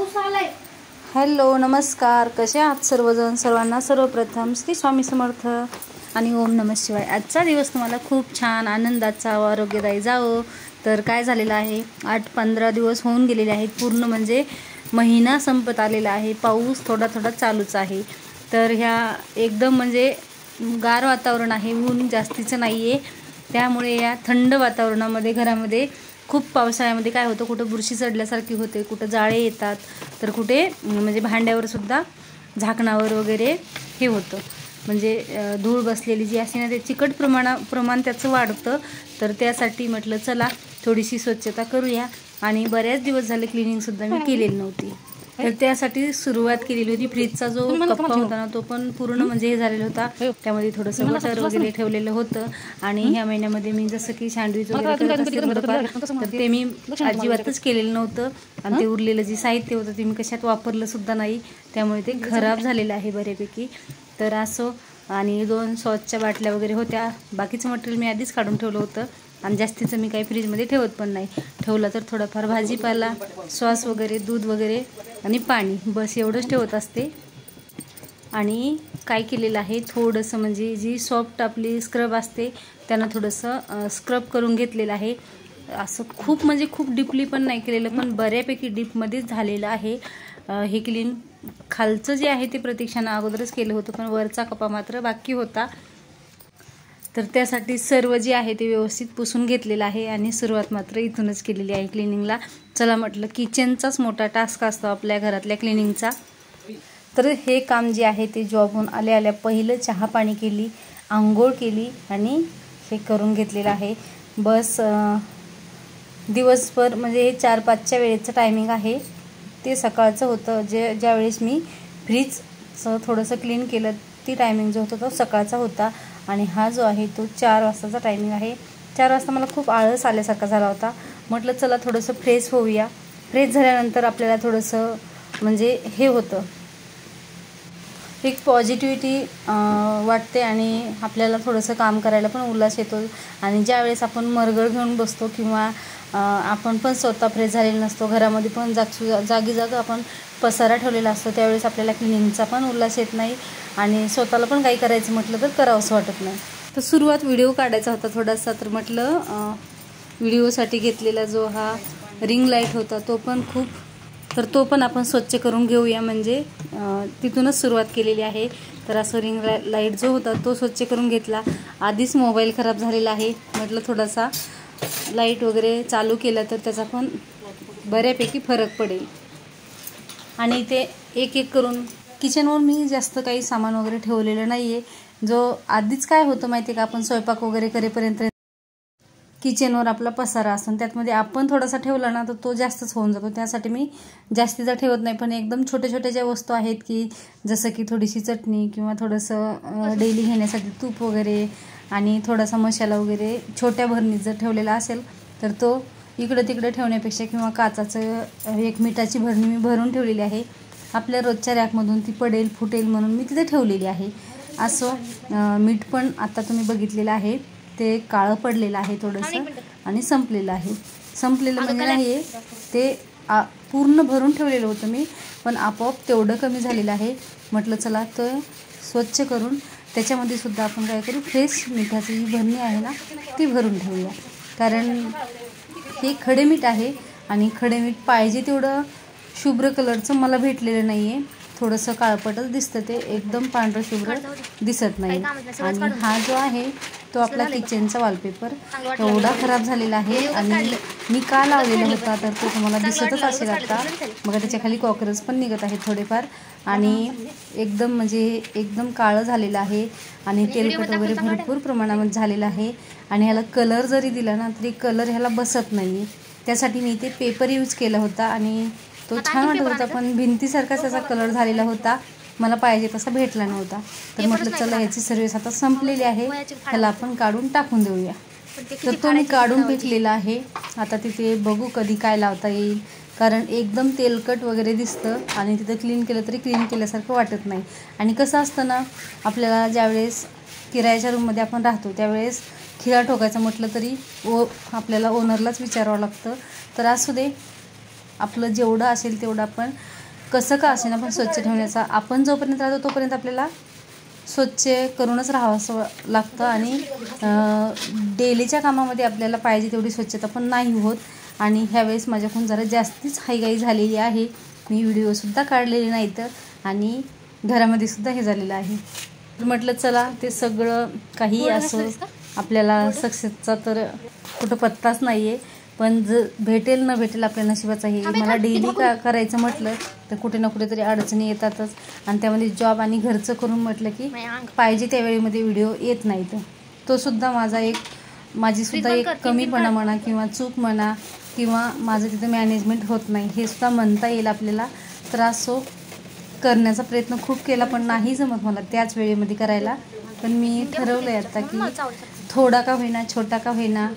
Hello नमस्कार, कसे आहात सर्वजण? सर्वांना सर्वप्रथम श्री स्वामी समर्थ आणि ओम नमः शिवाय. आजचा दिवस तुम्हाला खूप छान आनंदाचा व आरोग्यदायी जावो. तर काय झालेलं आहे, 8-15 दिवस होऊन गेलेले आहेत, पूर्ण म्हणजे महिना संपत आलेला आहे. पाऊस थोडा थोडा चालूच आहे. तर ह्या एकदम म्हणजे गार वातावरण आहे, ऊन जास्तीचं नाही आहे. त्यामुळे या थंड वातावरणामध्ये घरामध्ये खूप पावसाळ्यामध्ये काय होतं, कुठं बुरशी चढल्यासारखी होते, कुठं जाळे येतात, तर कुठे म्हणजे भांड्यावर सुद्धा झाकणावर वगैरे हे होतं, म्हणजे धूळ बसलेली जी असते ना, ते चिकट प्रमाण त्याचं वाढतं. तर त्यासाठी म्हटलं चला थोडीशी स्वच्छता करूया. आणि बऱ्याच दिवस झाले क्लिनिंगसुद्धा मी केलेली नव्हती. तर त्यासाठी सुरुवात केलेली होती. फ्रीजचा जो कप्पा होता ना, तो पण पूर्ण म्हणजे हे झालेला होता. त्यामध्ये थोडंसं बटर वगैरे ठेवलेलं होतं. आणि ह्या महिन्यामध्ये मी जसं की सँडविच वगैरे करत असते थोडंफार, तर ते मी अजिबातच केलेलं नव्हतं. आणि ते उरलेलं जे साहित्य होतं ते मी कशात वापरलं सुद्धा नाही. त्यामुळे ते खराब झालेलं आहे बऱ्यापैकी. तर असो. आणि 2 सॉसच्या बाटल्या वगैरे होत्या. बाकीचं मटेरियल मी आधीच काढून ठेवलं होतं. आणि जास्तीचं मी काही फ्रीजमध्ये ठेवत पण नाही. ठेवलं तर थोडाफार भाजीपाला, सॉस वगैरे, दूध वगैरे आणि पाणी, बस एवढंच ठेवत असते. आणि काय केलेलं आहे, थोडंसं म्हणजे जी सॉफ्ट आपली स्क्रब असते त्यानं थोडंसं स्क्रब करून घेतलेलं आहे. असं खूप म्हणजे खूप डीपली पण नाही केलेलं, पण बऱ्यापैकी डीपमध्येच झालेलं आहे. हे क्लीन खालचं जे आहे ते प्रतीक्षानं अगोदरच केलं होतं, पण वरचा कपा मात्र बाकी होता. तर त्यासाठी सर्व जे आहे ते व्यवस्थित पुसून घेतलेलं आहे. आणि सुरुवात मात्र इथूनच केलेली आहे क्लिनिंगला. चला म्हटलं, किचनचाच मोठा टास्क असतो आपल्या घरातल्या क्लिनिंगचा. तर हे काम जे आहे ते जॉबहून आल्या पहिलं चहा पाणी केली, आंघोळ केली आणि हे करून घेतलेलं आहे. बस दिवसभर म्हणजे हे 4-5च्या वेळेचं टायमिंग आहे. ते सकाळचं होतं, ज्यावेळेस मी फ्रीजचं थोडंसं क्लीन केलं, ती टायमिंग जो होता तो सकाळचा होता. आणि हा जो आहे तो 4 वाजताचा टायमिंग आहे. 4 वाजता मला खूप आळस आल्यासारखा झाला होता. म्हटलं चला थोडंसं फ्रेश होऊया. फ्रेश झाल्यानंतर आपल्याला थोडंसं म्हणजे हे होतं, एक पॉझिटिव्हिटी वाटते आणि आपल्याला थोडंसं काम करायला पण उल्हास येतो. आणि ज्यावेळेस आपण मरगळ घेऊन बसतो किंवा आपण पण स्वतः फ्रेश झालेला नसतो, घरामध्ये पण जागी आपण पसारा ठेवलेला असतो, त्यावेळेस आपल्याला क्लिनिंगचा पण उल्हास येत नाही. आणि स्वतःला पण काही करायचं म्हटलं तर करावंसं वाटत नाही. तर सुरुवात व्हिडिओ काढायचा होता थोडासा, तर म्हटलं व्हिडिओसाठी घेतलेला जो हा रिंग लाईट होता तो पण आपण स्वच्छ करून घेऊया. म्हणजे तिथूनच सुरुवात केलेली आहे. तर असं रिंग लाईट जो होता तो स्वच्छ करून घेतला. आधीच मोबाईल खराब झालेला आहे, म्हटलं थोडासा लाईट वगैरे चालू केला तर त्याचा पण बऱ्यापैकी फरक पडेल. आणि ते एक करून किचनवर मी जास्त काही सामान वगैरे ठेवलेलं नाही आहे. जो आधीच काय होतं माहिती आहे का, आपण स्वयंपाक वगैरे करेपर्यंत किचनवर आपला पसारा असतो, त्यातमध्ये आपण थोडासा ठेवला ना तर तो जास्तच होऊन जातो. त्यासाठी मी जास्तीचा ठेवत नाही. पण एकदम छोट्या छोट्या ज्या वस्तू आहेत, की जसं की थोडीशी चटणी किंवा थोडंसं डेली घेण्यासाठी तूप वगैरे आणि थोडासा मसाला वगैरे छोट्या भरणीत जर ठेवलेला असेल तर तो इकडं तिकडं ठेवण्यापेक्षा, किंवा काचाचं एक मिठाची भरणी मी भरून ठेवलेली आहे. आपल्या रोजच्या रॅकमधून ती पडेल फुटेल म्हणून मी तिथे ठेवलेली आहे. असं मीठ पण आता तुम्ही बघितलेलं आहे, ते काळं पडलेलं आहे थोडंसं आणि संपलेलं आहे. संपलेलं म्हणजे नाही आहे, ते पूर्ण भरून ठेवलेलं होतं मी, पण आपोआप तेवढं कमी झालेलं आहे. म्हटलं चला तो स्वच्छ करून त्याच्यामध्ये सुद्धा आपण काय करू, फ्रेश मिठाची जी भरणी आहे ना ती भरून ठेवूया. कारण हे खडे मीठ आहे आणि खडे मीठ पाहिजे तेवढं शुभ्र कलरचं मला भेटलेलं नाही आहे. थोडंसं काळपटच दिसतं, ते एकदम पांढरं शुभ्र दिसत नाही. आणि हा जो आहे तो आपला किचनचा वॉलपेपर एवढा खराब झालेला आहे. आणि मी का लावलेला होता तर तो तुम्हाला दिसतच असेल आता. मग त्याच्या खाली कॉकरोच पण निघत आहेत थोडेफार. आणि एकदम म्हणजे एकदम काळं झालेलं आहे आणि तेलकट वगैरे भरपूर प्रमाणामध्ये झालेलं आहे. आणि ह्याला कलर जरी दिला ना तरी कलर ह्याला बसत नाही. त्यासाठी मी ते पेपर यूज केला होता आणि तो छान वाटत होता, पण भिंतीसारखाच त्याचा कलर झालेला होता, मला पाहिजे तसा भेटला नव्हता. तर म्हटलं चला याची सर्व्हिस आता संपलेली आहे, ह्याला आपण काढून टाकून देऊया. तर तो मी काढून फेकलेला आहे. आता तिथे बघू कधी काय लावता येईल, कारण एकदम तेलकट वगैरे दिसतं आणि तिथं क्लीन केलं तरी क्लीन केल्यासारखं वाटत नाही. आणि कसं असतं ना, आपल्याला ज्यावेळेस किरायाच्या रूममध्ये आपण राहतो त्यावेळेस खिळा ठोकायचं म्हटलं तरी आपल्याला ओनरलाच विचारावं लागतं. तर असू दे, आपलं जेवढं असेल तेवढं आपण कसं का असेना पण स्वच्छ ठेवण्याचा, आपण जोपर्यंत राहतो तोपर्यंत आपल्याला स्वच्छ करूनच राहावं लागतं आणि डेलीच्या कामामध्ये आपल्याला पाहिजे तेवढी स्वच्छता पण नाही होत. आणि ह्यावेळेस माझ्याकडून जरा जास्तीच हाईघाई झालेली आहे. मी व्हिडिओसुद्धा काढलेले नाहीत आणि घरामध्ये सुद्धा हे झालेलं आहे. म्हटलं चला ते सगळं काही असो, आपल्याला सक्सेसचा तर कुठं पत्ताच नाही आहे, पण भेटेल न भेटेल आपल्या नशिबाचा आहे. मला डेली करायचं म्हटलं तर कुठे ना कुठेतरी अडचणी येतातच आणि त्यामध्ये जॉब आणि घरचं करून म्हटलं की पाहिजे त्यावेळेमध्ये व्हिडिओ येत नाहीत. तो सुद्धा माझीसुद्धा एक कमीपणा म्हणा किंवा चूक म्हणा किंवा माझं तिथं मॅनेजमेंट होत नाही हे सुद्धा म्हणता येईल आपल्याला. तर असो करण्याचा प्रयत्न खूप केला पण नाही जमत मला त्याच वेळेमध्ये करायला. पण मी ठरवलं आहे आता की थोडा का होईना छोटा का होईना,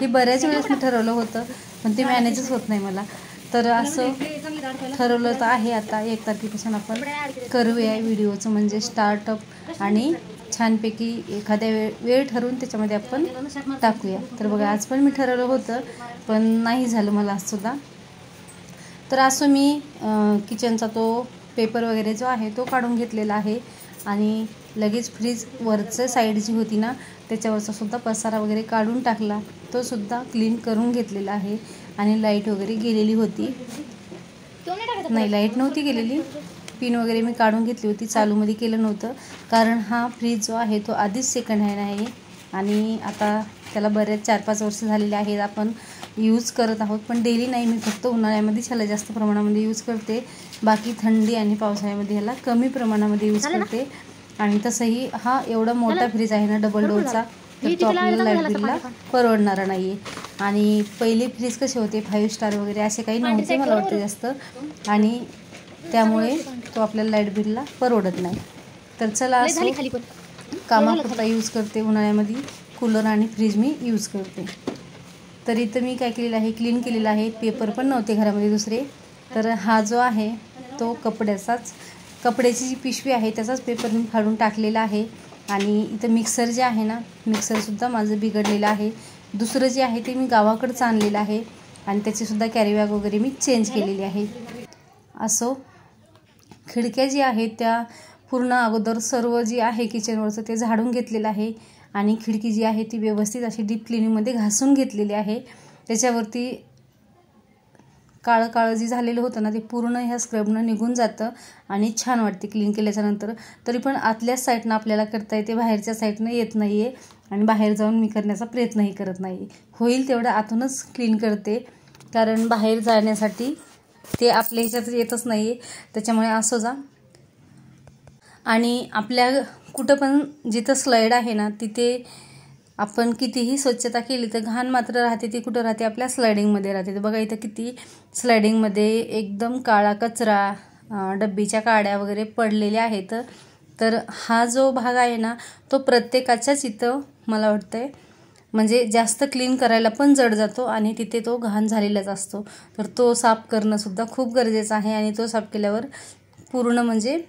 हे बऱ्याच वेळेस मी ठरवलं होतं पण ते मॅनेजच होत नाही मला. तर असं ठरवलं तर आहे आता 1 तारखेपासून आपण करूया व्हिडिओचं म्हणजे स्टार्टअप आणि छानपैकी एखाद्या वेळ ठरवून त्याच्यामध्ये आपण टाकूया. तर बघा आज पण मी ठरवलं होतं पण नाही झालं मला आजसुद्धा. तर असं मी किचनचा तो पेपर वगैरे जो आहे तो काढून घेतलेला आहे आणि लगेच फ्रीज वरचं साईड जी होती ना त्याच्यावरचा सुद्धा पसारा वगैरे काढून टाकला, तो सुद्धा क्लीन करून घेतलेला आहे. आणि लाईट वगैरे गेलेली होती, नाही लाईट नव्हती गेलेली, पिन वगैरे मी काढून घेतली होती, चालूमध्ये केलं नव्हतं कारण हा फ्रीज जो आहे तो आधीच सेकंड हँड आहे आणि आता त्याला बरेच 4-5 वर्ष झालेले आहेत आपण यूज करत आहोत. पण डेली नाही, मी फक्त उन्हाळ्यामध्येच ह्याला जास्त प्रमाणामध्ये यूज करते, बाकी थंडी आणि पावसाळ्यामध्ये ह्याला कमी प्रमाणामध्ये यूज करते. आणि तसंही हा एवढा मोठा फ्रीज आहे ना डबल डोअरचा, तर तो आपल्याला लाईट बिलला परवडणारा नाही आहे. आणि पहिले फ्रीज कसे होते 5 स्टार वगैरे असे काही नव्हते मला वाटतं जास्त, आणि त्यामुळे तो आपल्याला लाईट बिलला परवडत नाही. तर चला असं कामापुरता यूज करते, उन्हाळ्यामध्ये कूलर आणि फ्रीज मी यूज करते. तर इथं मी काय केलेलं आहे, क्लीन केलेलं आहे, पेपर पण नव्हते घरामध्ये दुसरे. तर हा जो आहे तो कपड्याची जी पिशवी आहे त्याचाच पेपर मी फाडून टाकलेला आहे. आणि इथं मिक्सर जे आहे ना, मिक्सरसुद्धा माझं बिघडलेलं आहे. दुसरं जे आहे ते मी गावाकडचं आणलेलं आहे आणि त्याचीसुद्धा कॅरीबॅग वगैरे मी चेंज केलेली आहे. असो खिडक्या जी आहेत त्या पूर्ण अगोदर सर्व जी आहे किचनवरचं ते झाडून घेतलेलं आहे आणि खिडकी जी आहे ती व्यवस्थित अशी डीप क्लिनिंगमध्ये घासून घेतलेली आहे. त्याच्यावरती काळं जी झालेलं होतं ना ते पूर्ण ह्या स्क्रबनं निघून जातं आणि छान वाटते क्लीन केल्याच्यानंतर. तरी पण आतल्याच साईडनं आपल्याला करता येते, बाहेरच्या साईडनं येत नाही आहे आणि बाहेर जाऊन मी करण्याचा प्रयत्नही करत नाही. होईल तेवढं आतूनच क्लीन करते कारण बाहेर जाण्यासाठी ते आपल्या ह्याच्यात येतच नाही आहे, त्याच्यामुळे असं जा. आणि आपल्या कुठं पण जिथं स्लाईड आहे ना तिथे आपण कितीही स्वच्छता केली तर घाण मात्र राहते. ती कुठं राहते, आपल्या स्लायडिंगमध्ये राहते. तर बघा इथं किती स्लायडिंगमध्ये एकदम काळा कचरा, डब्बीच्या काड्या वगैरे पडलेल्या आहेत. तर हा जो भाग आहे ना तो प्रत्येकाच्याच इथं मला वाटतंय म्हणजे जास्त क्लीन करायला पण जड जातो आणि तिथे तो घाण झालेलाच असतो. तर तो साफ करणंसुद्धा खूप गरजेचं आहे आणि तो साफ केल्यावर पूर्ण म्हणजे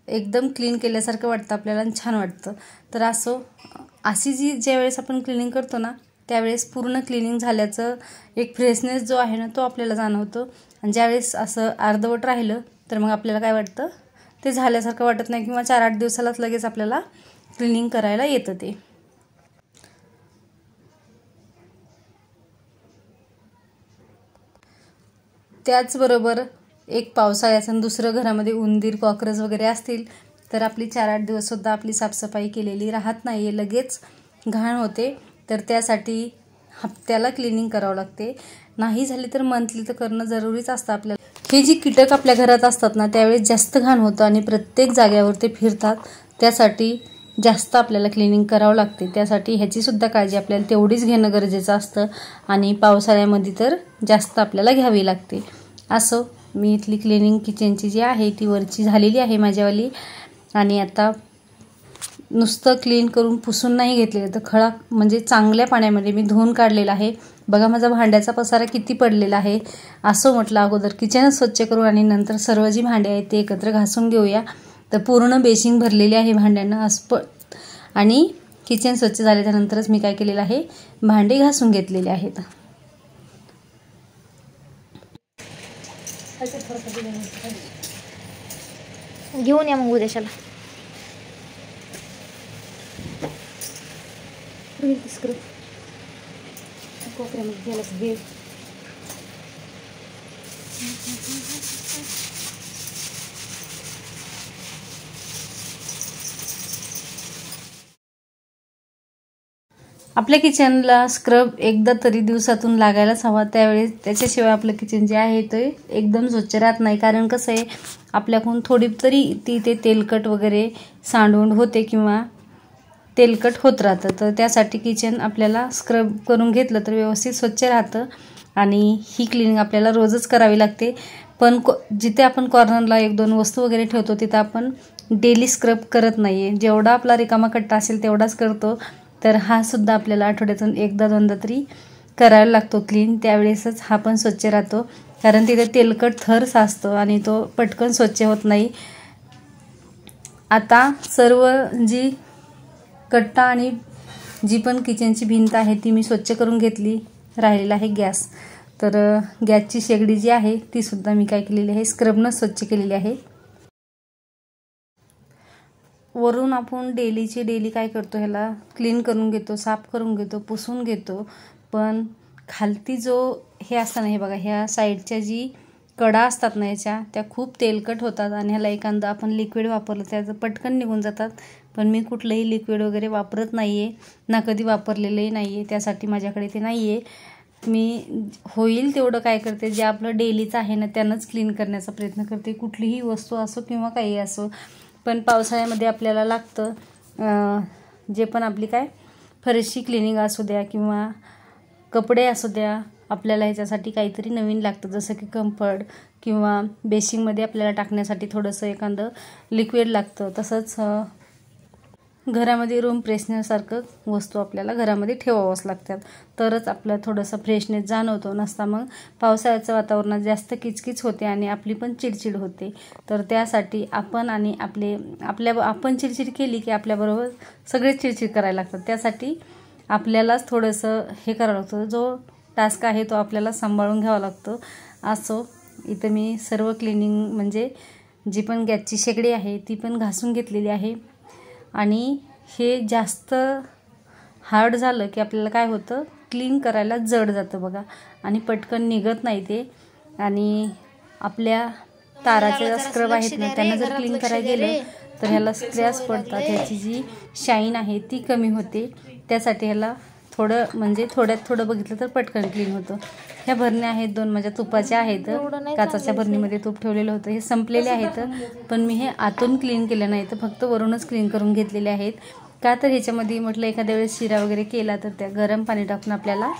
एकदम क्लीन केल्यासारखं वाटतं आपल्याला आणि छान वाटतं. तर अशी ज्यावेळेस आपण क्लिनिंग करतो ना त्यावेळेस पूर्ण क्लिनिंग झाल्याचं एक फ्रेशनेस जो आहे ना तो आपल्याला जाणवतो. आणि ज्यावेळेस असं अर्धवट राहिलं तर मग आपल्याला काय वाटतं, ते झाल्यासारखं वाटत नाही किंवा 4-8 दिवसालाच लगेच आपल्याला क्लिनिंग करायला येतं ते. त्याचबरोबर एक पावसाळ्याचं आणि दुसरं घरामध्ये उंदीर कॉकरोच वगैरे असतील तर आपली 4-8 दिवससुद्धा आपली साफसफाई केलेली राहत नाही आहे, लगेच घाण होते. तर त्यासाठी हप्त्याला क्लिनिंग करावं लागते, नाही झाली तर मंथली तर करणं जरुरीच असतं आपल्याला. हे जी कीटक आपल्या घरात असतात ना त्यावेळेस जास्त घाण होतं आणि प्रत्येक जाग्यावर ते फिरतात, त्यासाठी जास्त आपल्याला क्लिनिंग करावं लागते. त्यासाठी ह्याचीसुद्धा काळजी आपल्याला तेवढीच घेणं गरजेचं असतं आणि पावसाळ्यामध्ये तर जास्त आपल्याला घ्यावी लागते. असं मी इथली क्लिनिंग किचनची जी आहे ती वरची झालेली आहे माझ्यावाली. आणि आता नुसतं क्लीन करून पुसून नाही घेतलेलं तर खळा म्हणजे चांगल्या पाण्यामध्ये मी धुवून काढलेला आहे. बघा माझा भांड्याचा पसारा किती पडलेला आहे. असं म्हटलं अगोदर किचनच स्वच्छ करून आणि नंतर सर्व जी भांडी आहेत ते एकत्र घासून घेऊया. तर पूर्ण बेसिंग भरलेली आहे भांड्यांना आणि किचन स्वच्छ झाल्यानंतरच मी काय केलेलं आहे, भांडी घासून घेतलेले आहेत. घेऊन या मग उद्याच्याला. कोपऱ्यामध्ये गेलं घे. आपल्या किचनला स्क्रब एकदा तरी दिवसातून लागायलाच हवा. त्यावेळेस त्याच्याशिवाय आपलं किचन जे आहे ते एकदम स्वच्छ राहत नाही. कारण कसं आहे, आपल्याकडून थोडी तरी ते तेलकट वगैरे सांडून होते किंवा तेलकट होत राहतं. तर त्यासाठी किचन आपल्याला स्क्रब करून घेतलं तर व्यवस्थित स्वच्छ राहतं. आणि ही क्लिनिंग आपल्याला रोजच करावी लागते. पण जिथे आपण कॉर्नरला 1-2 वस्तू वगैरे ठेवतो तिथं आपण डेली स्क्रब करत नाही आहे. जेवढा आपला रिकामा कट्टा असेल तेवढाच करतो. तर हा सुद्धा आपल्याला आठवड्यातून 1-2दा तरी करायला लागतो क्लीन. त्यावेळेसच हा पण स्वच्छ राहतो. कारण तिथे तेलकट थर साचतो आणि तो पटकन स्वच्छ होत नाही. आता सर्व जी कट्टा आणि जी पण किचनची भिंत आहे ती मी स्वच्छ करून घेतली. राहिलेला आहे गॅस. तर गॅसची शेगडी जी आहे ती सुद्धा मी काय केलेली आहे, स्क्रबनं स्वच्छ केलेली आहे. वरून आपण डेली काय करतो, ह्याला क्लीन करून घेतो, साफ करून घेतो, पुसून घेतो. पण खालती जो हे असतं ना, हे बघा, ह्या साईडच्या जी कडा असतात ना याच्या, त्या खूप तेलकट होतात आणि ह्याला एखादं आपण लिक्विड वापरलं त्याचं पटकन निघून जातात. पण मी कुठलंही लिक्विड वगैरे वापरत नाही आहे, ना कधी वापरलेलंही नाही आहे. त्यासाठी माझ्याकडे ते नाही आहे. मी होईल तेवढं काय करते, जे आपलं डेलीचं आहे ना त्यानंच क्लीन करण्याचा प्रयत्न करते. कुठलीही वस्तू असो किंवा काही असो. पण पावसाळ्यामध्ये आपल्याला लागतं जे पण आपली काय फरशी क्लिनिंग असू द्या किंवा कपडे असू द्या, आपल्याला ह्याच्यासाठी काहीतरी नवीन लागतं. जसं की कम्फर्ट किंवा बेसिंगमध्ये आपल्याला टाकण्यासाठी थोडंसं एखादं लिक्विड लागतं. तसंच घरामध्ये रूम फ्रेशनरसारखं वस्तू आपल्याला घरामध्ये ठेवावंच लागतात. तरच आपलं थोडंसं फ्रेशनेस जाणवतो. नसता मग पावसाळ्याचं वातावरणात जास्त किचकिच होते आणि आपली पण चिडचिड होते. तर त्यासाठी आपण आणि आपण चिडचिड केली की आपल्याबरोबर सगळेच चिडचिड करायला लागतात. त्यासाठी आपल्यालाच थोडंसं हे करावं लागतं. जो टास्क आहे तो आपल्याला सांभाळून घ्यावा लागतो. असो, इथं मी सर्व क्लिनिंग म्हणजे जी पण गॅसची शेगडी आहे ती पण घासून घेतलेली आहे. आणि हे जास्त हार्ड झालं की आपल्याला काय होतं, क्लीन करायला जड जातं बघा आणि पटकन निघत नाही ते. आणि आपल्या ताराचे ज्या स्क्रब आहेत ना त्यांना जर क्लीन करायला गेलं तर ह्याला स्क्रॅच पडतात. ह्याची जी शाईन आहे ती कमी होते. त्यासाठी ह्याला थोडं बघितलं तर पटकन क्लीन होतं. ह्या भरण्या आहेत 2 माझ्या तुपाच्या आहेत. काचाच्या भरणीमध्ये तूप ठेवलेलं होतं. हे संपलेले आहेत, पण मी हे आतून क्लीन केलं नाही, तर फक्त वरूनच क्लीन करून घेतलेले आहेत. का तर ह्याच्यामध्ये म्हटलं एखाद्या वेळेस शिरा वगैरे केला तर त्या गरम पाणी टाकून आपल्याला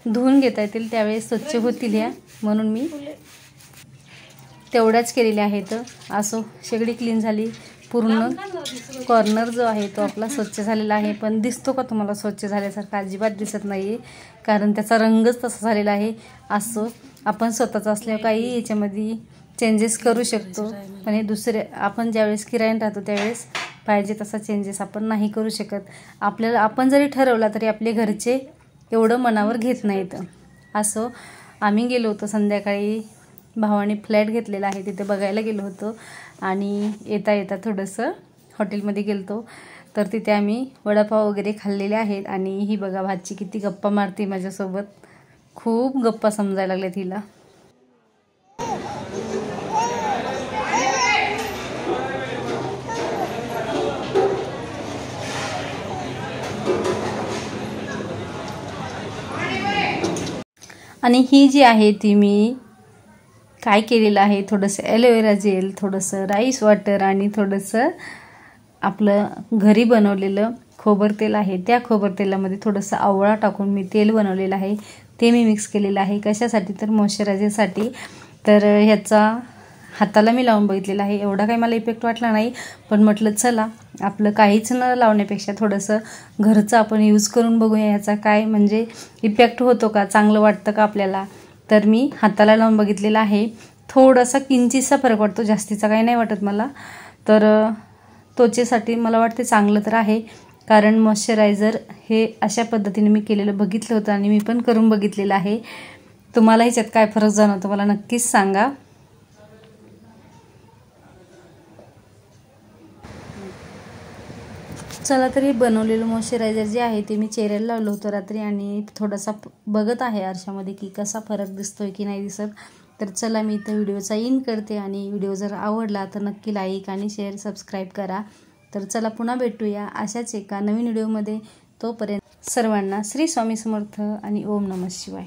धुवून घेता येतील, त्यावेळेस स्वच्छ होतील ह्या, म्हणून मी तेवढ्याच केलेल्या आहेत. असो, शेगडी क्लीन झाली. पूर्ण कॉर्नर जो आहे तो आपला स्वच्छ झालेला आहे. पण दिसतो का तुम्हाला स्वच्छ झाल्यासारखं? अजिबात दिसत नाही आहे, कारण त्याचा रंगच तसा झालेला आहे. असो, आपण स्वतःच असल्यावर काही याच्यामध्ये चेंजेस करू शकतो. पण हे आपण ज्यावेळेस किरायाने राहतो त्यावेळेस पाहिजे तसा चेंजेस आपण नाही करू शकत. आपण जरी ठरवला तरी आपले घरचे एवढं मनावर घेत नाहीत. असो, आम्ही गेलो होतो संध्याकाळी, भावाने फ्लॅट घेतलेला आहे तिथे बघायला गेलो होतो. आणि येता थोडंसं हॉटेलमध्ये गेलतो. तर तिथे आम्ही वडापाव वगैरे खाल्लेले आहेत. आणि ही बघा भाची किती गप्पा मारते माझ्यासोबत. खूप गप्पा समजायला लागल्या तिला. आणि ही जी आहे ती मी काय केलेलं आहे, थोडंसं ॲलोवेरा जेल, थोडंसं राईस वॉटर आणि थोडंसं आपलं घरी बनवलेलं खोबरतेल आहे. त्या खोबरतेलामध्ये थोडंसं आवळा टाकून मी तेल बनवलेलं आहे, ते मी मिक्स केलेलं आहे. कशासाठी तर मॉइश्चरायझरसाठी. तर ह्याचा हाताला मी लावून बघितलेला आहे. एवढा काही मला इफेक्ट वाटला नाही, पण म्हटलं चला आपलं काहीच न लावण्यापेक्षा थोडंसं घरचं आपण यूज करून बघूया, ह्याचा काय म्हणजे इफेक्ट होतो का, चांगलं वाटतं का आपल्याला. तर मी हाताला लावून बघितलेला आहे. थोडासा किंचितसा फरक वाटतो, जास्तीचा काही नाही वाटत मला. तर त्वचेसाठी मला वाटते चांगलं तर आहे, कारण मॉइश्चरायझर हे अशा पद्धतीने मी केलेलं बघितलं होतं आणि मी पण करून बघितलेलं आहे. तुम्हाला ह्याच्यात काय फरक जाणवतो मला नक्कीच सांगा. चला तरी बनवलेलं मॉइश्चरायझर जे आहे ते मी चेहऱ्याला लावलं होतं रात्री आणि थोडासा बघत आहे आरशामध्ये की कसा फरक दिसतोय की नाही दिसत. तर चला मी इथं व्हिडिओचा इन करते आणि व्हिडिओ जर आवडला तर नक्की लाईक आणि शेअर सबस्क्राईब करा. तर चला पुन्हा भेटूया अशाच एका नवीन व्हिडिओमध्ये. तोपर्यंत सर्वांना श्री स्वामी समर्थ आणि ओम नमः शिवाय.